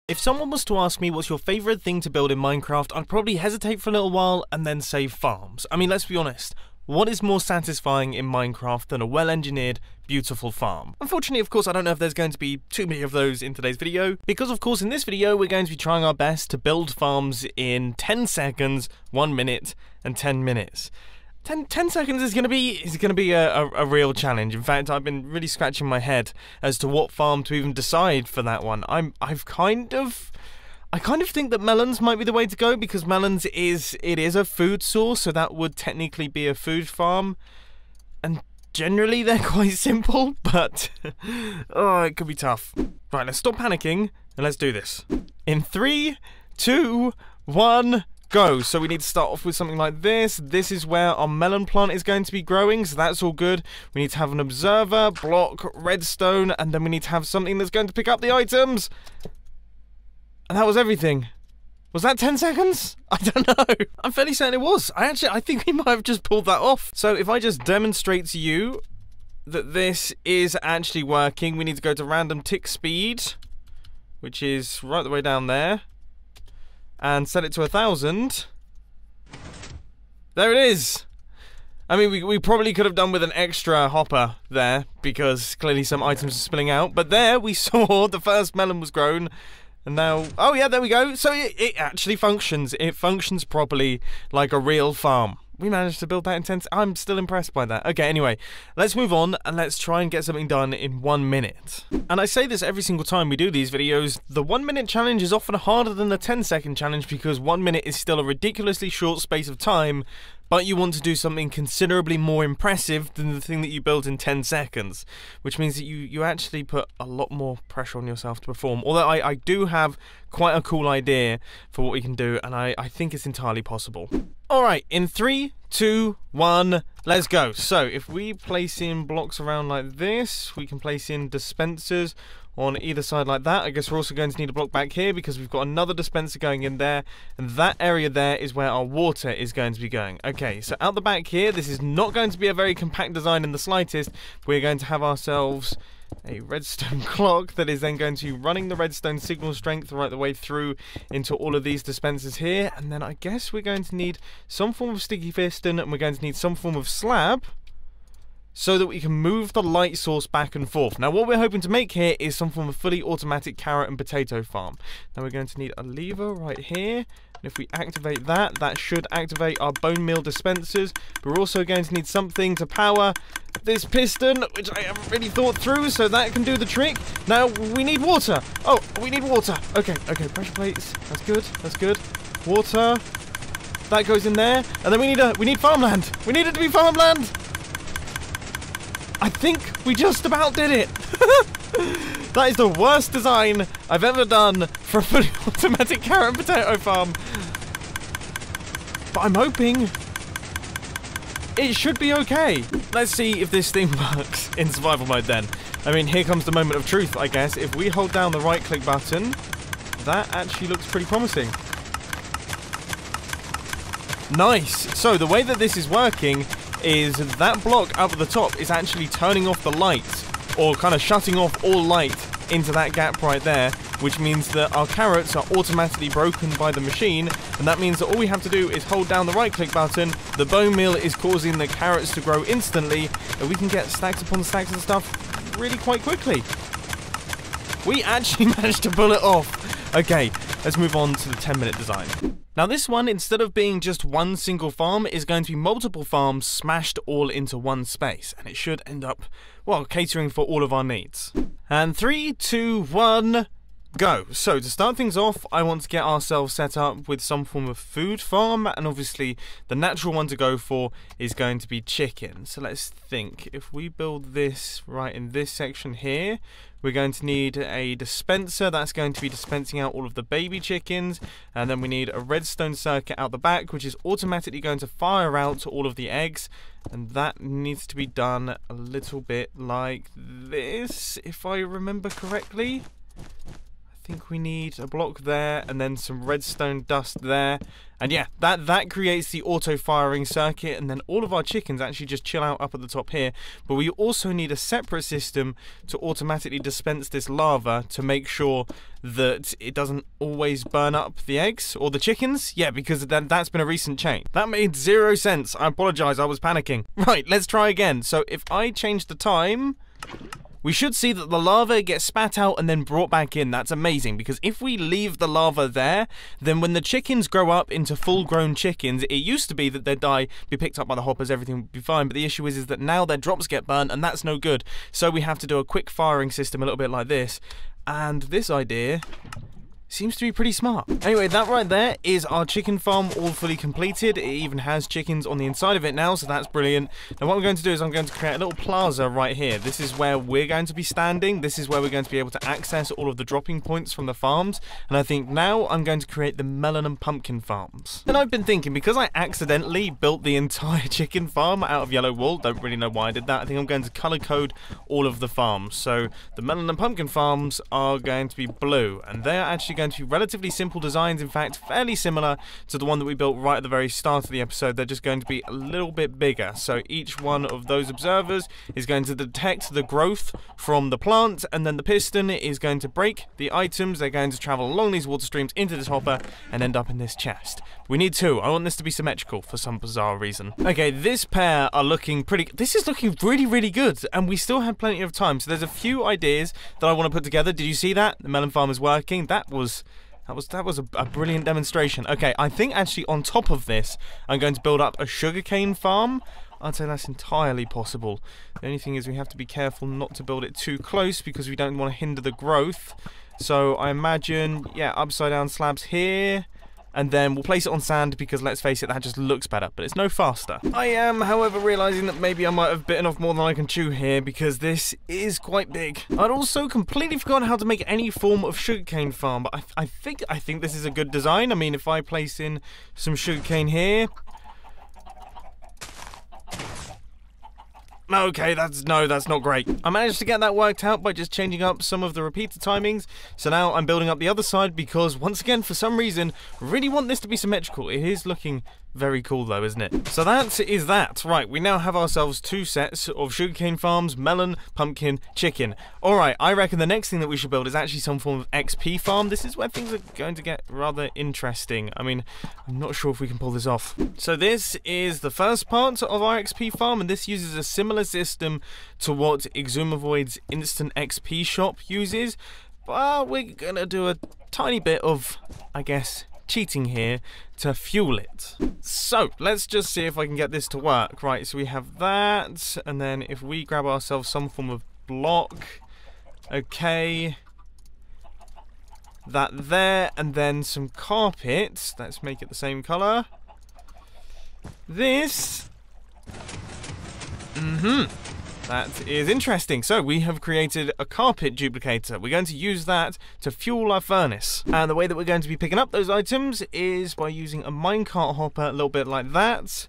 If someone was to ask me what's your favourite thing to build in Minecraft, I'd probably hesitate for a little while and then say farms. I mean, let's be honest. What is more satisfying in Minecraft than a well-engineered, beautiful farm? Unfortunately, of course, I don't know if there's going to be too many of those in today's video, because of course in this video we're going to be trying our best to build farms in 10 seconds, 1 minute, and 10 minutes. 10 seconds is going to be a real challenge. In fact, I've been really scratching my head as to what farm to even decide for that one. I kind of think that melons might be the way to go, because melons is a food source, so that would technically be a food farm. And generally they're quite simple, but oh, it could be tough. Right, let's stop panicking and let's do this. In 3, 2, 1, go. So we need to start off with something like this. This is where our melon plant is going to be growing, so that's all good. We need to have an observer, block, redstone, and then we need to have something that's going to pick up the items. And that was everything. Was that 10 seconds? I don't know. I'm fairly certain it was. I think we might have just pulled that off. So if I just demonstrate to you that this is actually working, we need to go to random tick speed, which is right the way down there, and set it to 1000. There it is. I mean, we probably could have done with an extra hopper there, because clearly some items are spilling out. But there we saw the first melon was grown. And now, oh yeah, there we go. So it actually functions. It functions properly like a real farm. We managed to build that in 10 seconds. I'm still impressed by that. Okay, anyway, let's move on and let's try and get something done in 1 minute. And I say this every single time we do these videos, the 1 minute challenge is often harder than the 10-second challenge, because 1 minute is still a ridiculously short space of time, but you want to do something considerably more impressive than the thing that you built in 10 seconds, which means that you actually put a lot more pressure on yourself to perform. Although I do have quite a cool idea for what we can do, and I think it's entirely possible. Alright, in 3, 2, 1, let's go. So if we place in blocks around like this, we can place in dispensers on either side like that. I guess we're also going to need a block back here, because we've got another dispenser going in there, and that area there is where our water is going to be going. Okay, so out the back here, this is not going to be a very compact design in the slightest. We're going to have ourselves a redstone clock that is then going to be running the redstone signal strength right the way through into all of these dispensers here. And then I guess we're going to need some form of sticky piston, and we're going to need some form of slab, so that we can move the light source back and forth. Now what we're hoping to make here is some form of fully automatic carrot and potato farm. Now we're going to need a lever right here, and if we activate that, that should activate our bone meal dispensers. But we're also going to need something to power this piston, which I haven't really thought through, so that can do the trick. Now we need water. Oh, we need water. Okay, pressure plates. That's good, that's good. Water. That goes in there. And then we need farmland. We need it to be farmland. I think we just about did it. That is the worst design I've ever done for a fully automatic carrot and potato farm. But I'm hoping it should be okay. Let's see if this thing works in survival mode then. I mean, here comes the moment of truth, I guess. If we hold down the right click button, that actually looks pretty promising. Nice. So the way that this is working is that block up at the top is actually turning off the light, or kind of shutting off all light into that gap right there, which means that our carrots are automatically broken by the machine, and that means that all we have to do is hold down the right click button. The bone meal is causing the carrots to grow instantly, and we can get stacks upon stacks of stuff really quite quickly. We actually managed to pull it off. Okay, let's move on to the 10-minute design. Now this one, instead of being just one single farm, is going to be multiple farms smashed all into one space, and it should end up, well, catering for all of our needs. And 3, 2, 1, go. So to start things off, I want to get ourselves set up with some form of food farm, and obviously the natural one to go for is going to be chicken. So let's think, if we build this right in this section here, we're going to need a dispenser that's going to be dispensing out all of the baby chickens, and then we need a redstone circuit out the back, which is automatically going to fire out all of the eggs, and that needs to be done a little bit like this, if I remember correctly. I think we need a block there and then some redstone dust there. And yeah, that creates the auto firing circuit, and then all of our chickens actually just chill out up at the top here. But we also need a separate system to automatically dispense this lava to make sure that it doesn't always burn up the eggs or the chickens. Yeah, because that's been a recent change. That made 0 sense. I apologize, I was panicking. Right, let's try again. So if I change the time, we should see that the lava gets spat out and then brought back in. That's amazing, because if we leave the lava there, then when the chickens grow up into full-grown chickens, it used to be that they'd die, be picked up by the hoppers, everything would be fine. But the issue is that now their drops get burnt, and that's no good. So we have to do a quick firing system a little bit like this. And this idea seems to be pretty smart. Anyway, that right there is our chicken farm all fully completed. It even has chickens on the inside of it now, so that's brilliant. Now what I'm going to do is I'm going to create a little plaza right here. This is where we're going to be standing. This is where we're going to be able to access all of the dropping points from the farms. And I think now I'm going to create the melon and pumpkin farms. And I've been thinking, because I accidentally built the entire chicken farm out of yellow wool, don't really know why I did that, I think I'm going to color code all of the farms. So the melon and pumpkin farms are going to be blue, and they're actually going to be relatively simple designs. In fact, fairly similar to the one that we built right at the very start of the episode. They're just going to be a little bit bigger. So each one of those observers is going to detect the growth from the plant, and then the piston is going to break the items. They're going to travel along these water streams into this hopper and end up in this chest. We need 2. I want this to be symmetrical for some bizarre reason. Okay, this pair are looking pretty... This is looking really, really good, and we still have plenty of time. So there's a few ideas that I want to put together. Did you see that? The melon farm is working. That was a brilliant demonstration. Okay, I think actually on top of this, I'm going to build up a sugarcane farm. I'd say that's entirely possible. The only thing is we have to be careful not to build it too close, because we don't want to hinder the growth. So I imagine, yeah, upside down slabs here. And then we'll place it on sand, because let's face it, that just looks better, but it's no faster. I am, however, realising that maybe I might have bitten off more than I can chew here, because this is quite big. I'd also completely forgotten how to make any form of sugarcane farm, but I think this is a good design. I mean, if I place in some sugarcane here... Okay, that's not great. I managed to get that worked out by just changing up some of the repeater timings. So now I'm building up the other side, because once again, for some reason, really want this to be symmetrical. It is looking very cool though, isn't it? So that is that. Right, we now have ourselves 2 sets of sugarcane farms: melon, pumpkin, chicken. Alright, I reckon the next thing that we should build is actually some form of XP farm. This is where things are going to get rather interesting. I mean, I'm not sure if we can pull this off. So this is the first part of our XP farm, and this uses a similar system to what Exumavoid's Instant XP shop uses, but we're gonna do a tiny bit of, I guess, cheating here to fuel it. So let's just see if I can get this to work. Right, so we have that, and then if we grab ourselves some form of block, okay, that there, and then some carpet. Let's make it the same color. This that is interesting. So we have created a carpet duplicator. We're going to use that to fuel our furnace. And the way that we're going to be picking up those items is by using a minecart hopper, a little bit like that.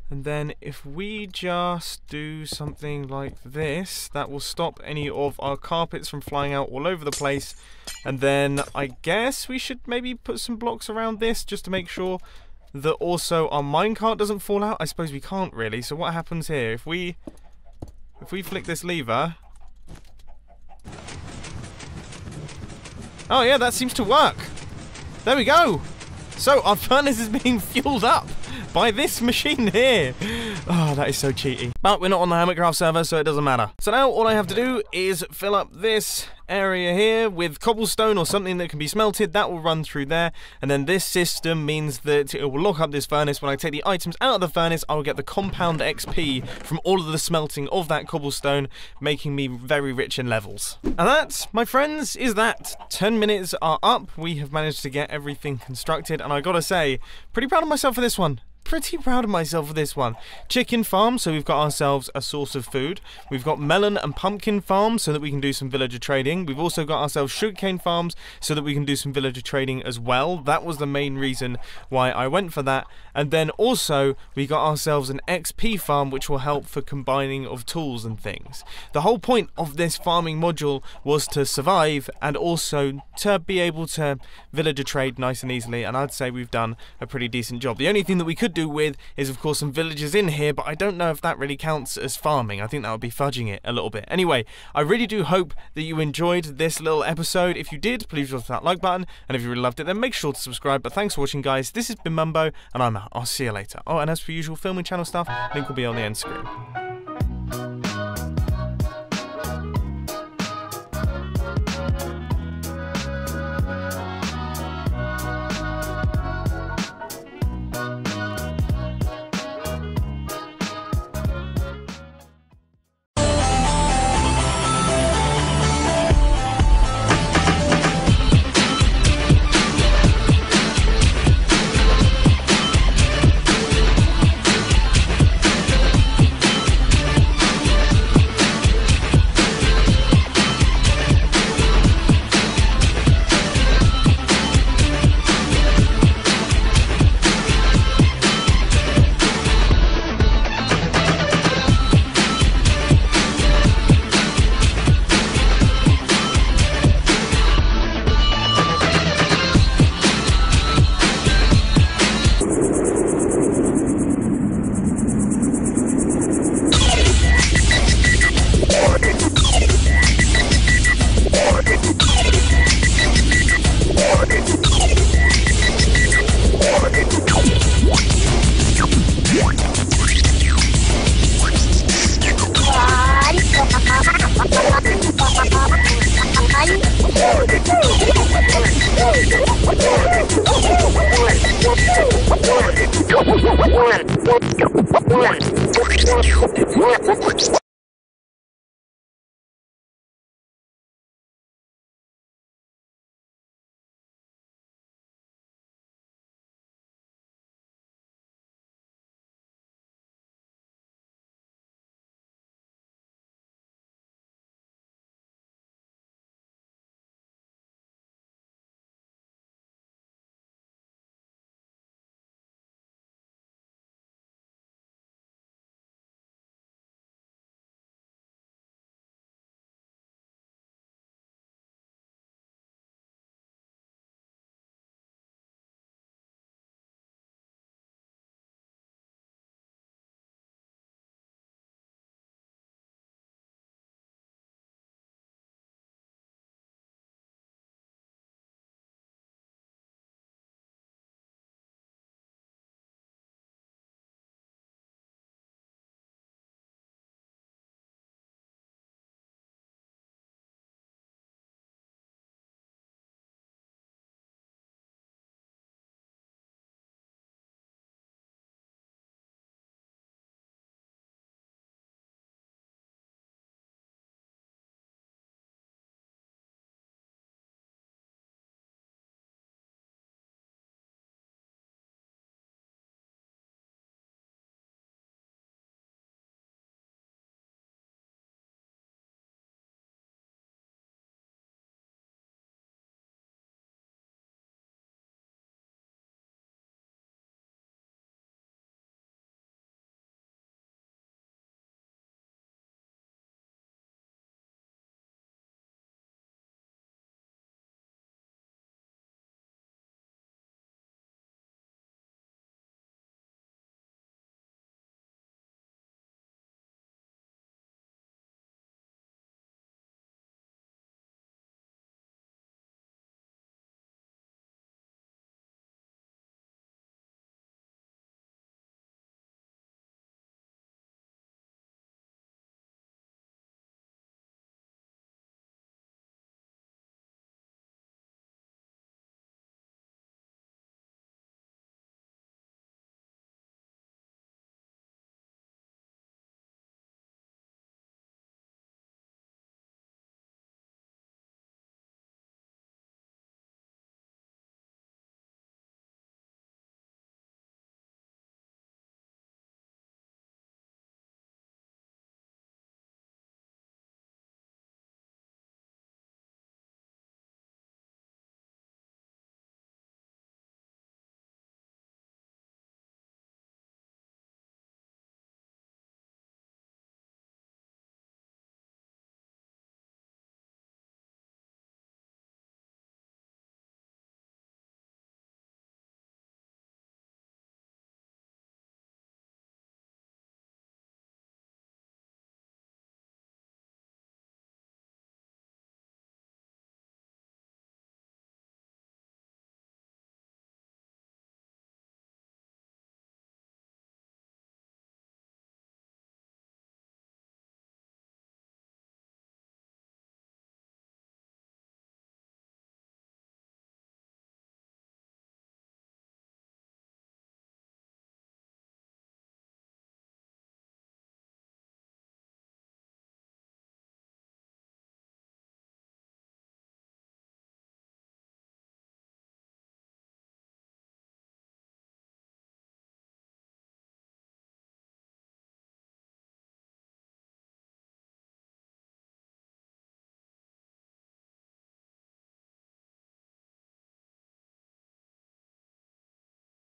And then if we just do something like this, that will stop any of our carpets from flying out all over the place. And then I guess we should maybe put some blocks around this just to make sure that also our minecart doesn't fall out. I suppose we can't really. So what happens here? If we flick this lever... Oh yeah, that seems to work. There we go. So our furnace is being fueled up by this machine here. Oh, that is so cheaty. But we're not on the Hermitcraft server, so it doesn't matter. So now all I have to do is fill up this area here with cobblestone or something that can be smelted. That will run through there, and then this system means that it will lock up this furnace. When I take the items out of the furnace, I will get the compound XP from all of the smelting of that cobblestone, making me very rich in levels. And that, my friends, is that. 10 minutes are up. We have managed to get everything constructed, and I gotta say, pretty proud of myself for this one. pretty proud of myself for this one. Chicken farm, so we've got ourselves a source of food. We've got melon and pumpkin farms so that we can do some villager trading. We've also got ourselves sugarcane farms so that we can do some villager trading as well. That was the main reason why I went for that. And then also we got ourselves an XP farm, which will help for combining of tools and things. The whole point of this farming module was to survive and also to be able to villager trade nice and easily, and I'd say we've done a pretty decent job. The only thing that we could do with is of course some villagers in here, but I don't know if that really counts as farming. I think that would be fudging it a little bit. Anyway, I really do hope that you enjoyed this little episode. If you did, please hit that like button, and if you really loved it, then make sure to subscribe. But thanks for watching, guys. This has been Mumbo, and I'm out. I'll see you later. Oh, and as per usual, filming channel stuff, link will be on the end screen.